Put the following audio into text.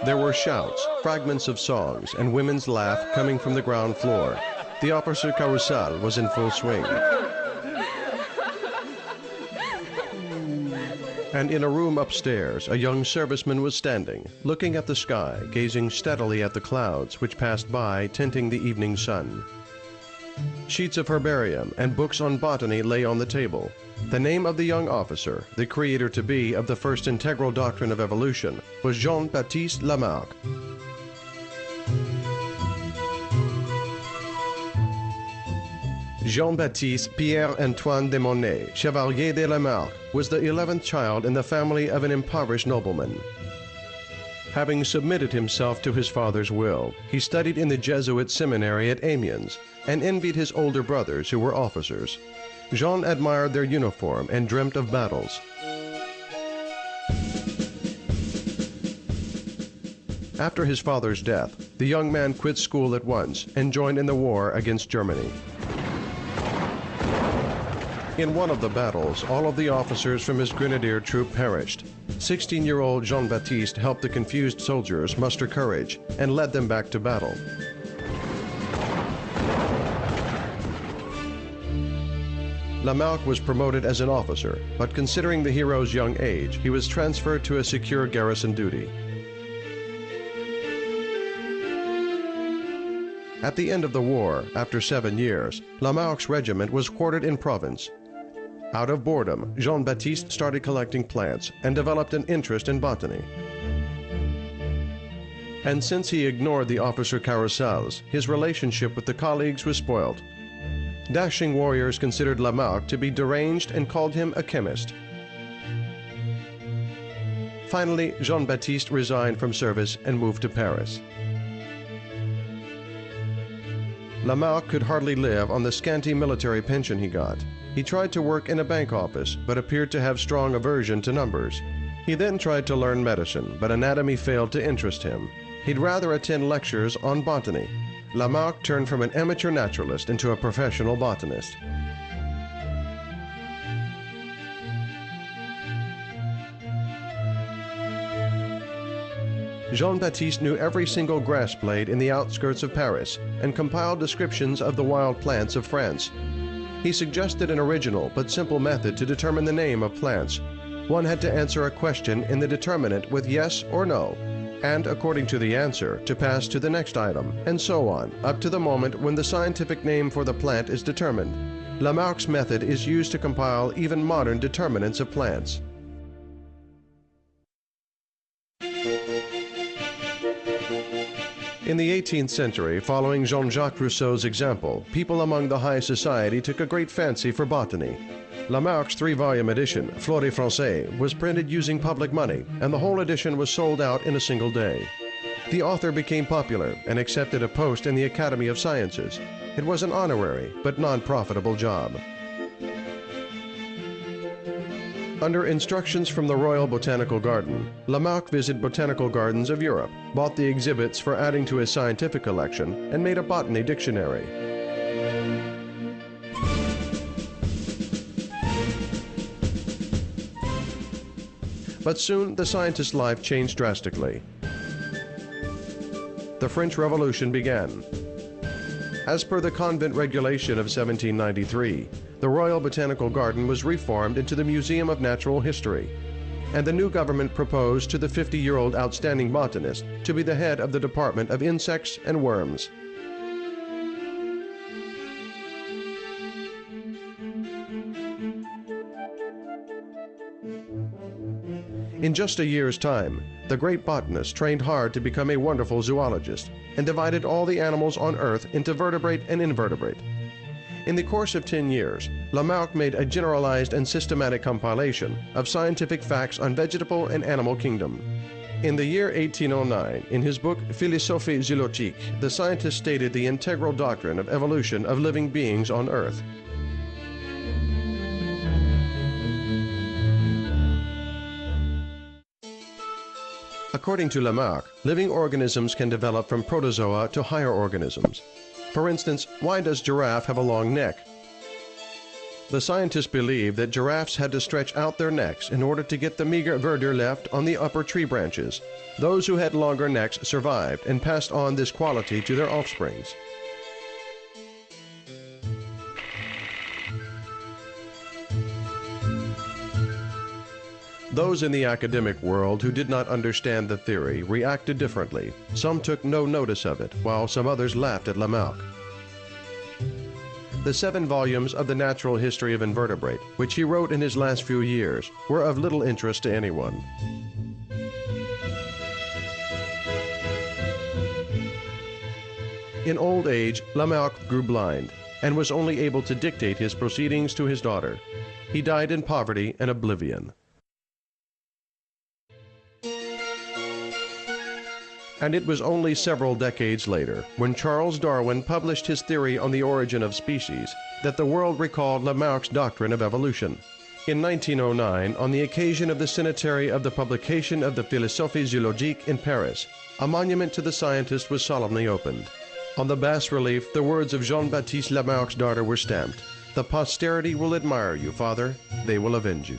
There were shouts, fragments of songs, and women's laugh coming from the ground floor. The officer carousel was in full swing. And in a room upstairs, a young serviceman was standing, looking at the sky, gazing steadily at the clouds which passed by, tinting the evening sun. Sheets of herbarium and books on botany lay on the table. The name of the young officer, the creator-to-be of the first integral doctrine of evolution, was Jean-Baptiste Lamarck. Jean-Baptiste Pierre-Antoine de Monet, Chevalier de Lamarck, was the 11th child in the family of an impoverished nobleman. Having submitted himself to his father's will, he studied in the Jesuit seminary at Amiens and envied his older brothers who were officers. Jean admired their uniform and dreamt of battles. After his father's death, the young man quit school at once and joined in the war against Germany. In one of the battles, all of the officers from his grenadier troop perished. 16-year-old Jean-Baptiste helped the confused soldiers muster courage and led them back to battle. Lamarck was promoted as an officer, but considering the hero's young age, he was transferred to a secure garrison duty. At the end of the war, after 7 years, Lamarck's regiment was quartered in Provence. Out of boredom, Jean-Baptiste started collecting plants and developed an interest in botany. And since he ignored the officer carousels, his relationship with the colleagues was spoiled. Dashing warriors considered Lamarck to be deranged and called him a chemist. Finally, Jean-Baptiste resigned from service and moved to Paris. Lamarck could hardly live on the scanty military pension he got. He tried to work in a bank office, but appeared to have strong aversion to numbers. He then tried to learn medicine, but anatomy failed to interest him. He'd rather attend lectures on botany. Lamarck turned from an amateur naturalist into a professional botanist. Jean-Baptiste knew every single grass blade in the outskirts of Paris and compiled descriptions of the wild plants of France. He suggested an original but simple method to determine the name of plants. One had to answer a question in the determinant with yes or no, and according to the answer, to pass to the next item, and so on, up to the moment when the scientific name for the plant is determined. Lamarck's method is used to compile even modern determinants of plants. In the 18th century, following Jean-Jacques Rousseau's example, people among the high society took a great fancy for botany. Lamarck's 3-volume edition, Flore Française, was printed using public money, and the whole edition was sold out in a single day. The author became popular and accepted a post in the Academy of Sciences. It was an honorary but non-profitable job. Under instructions from the Royal Botanical Garden, Lamarck visited botanical gardens of Europe, bought the exhibits for adding to his scientific collection, and made a botany dictionary. But soon the scientist's life changed drastically. The French Revolution began. As per the convent regulation of 1793, the Royal Botanical Garden was reformed into the Museum of Natural History, and the new government proposed to the 50-year-old outstanding botanist to be the head of the Department of Insects and Worms. In just a year's time, the great botanist trained hard to become a wonderful zoologist and divided all the animals on Earth into vertebrate and invertebrate. In the course of 10 years, Lamarck made a generalized and systematic compilation of scientific facts on vegetable and animal kingdom. In the year 1809, in his book Philosophie zoologique, the scientist stated the integral doctrine of evolution of living beings on Earth. According to Lamarck, living organisms can develop from protozoa to higher organisms. For instance, why does giraffe have a long neck? The scientists believed that giraffes had to stretch out their necks in order to get the meager verdure left on the upper tree branches. Those who had longer necks survived and passed on this quality to their offsprings. Those in the academic world who did not understand the theory reacted differently. Some took no notice of it, while some others laughed at Lamarck. The 7 volumes of the Natural History of Invertebrate, which he wrote in his last few years, were of little interest to anyone. In old age, Lamarck grew blind and was only able to dictate his proceedings to his daughter. He died in poverty and oblivion. And it was only several decades later, when Charles Darwin published his theory on the origin of species, that the world recalled Lamarck's doctrine of evolution. In 1909, on the occasion of the centenary of the publication of the Philosophie Zoologique in Paris, a monument to the scientist was solemnly opened. On the bas-relief, the words of Jean-Baptiste Lamarck's daughter were stamped: "The posterity will admire you, father. They will avenge you."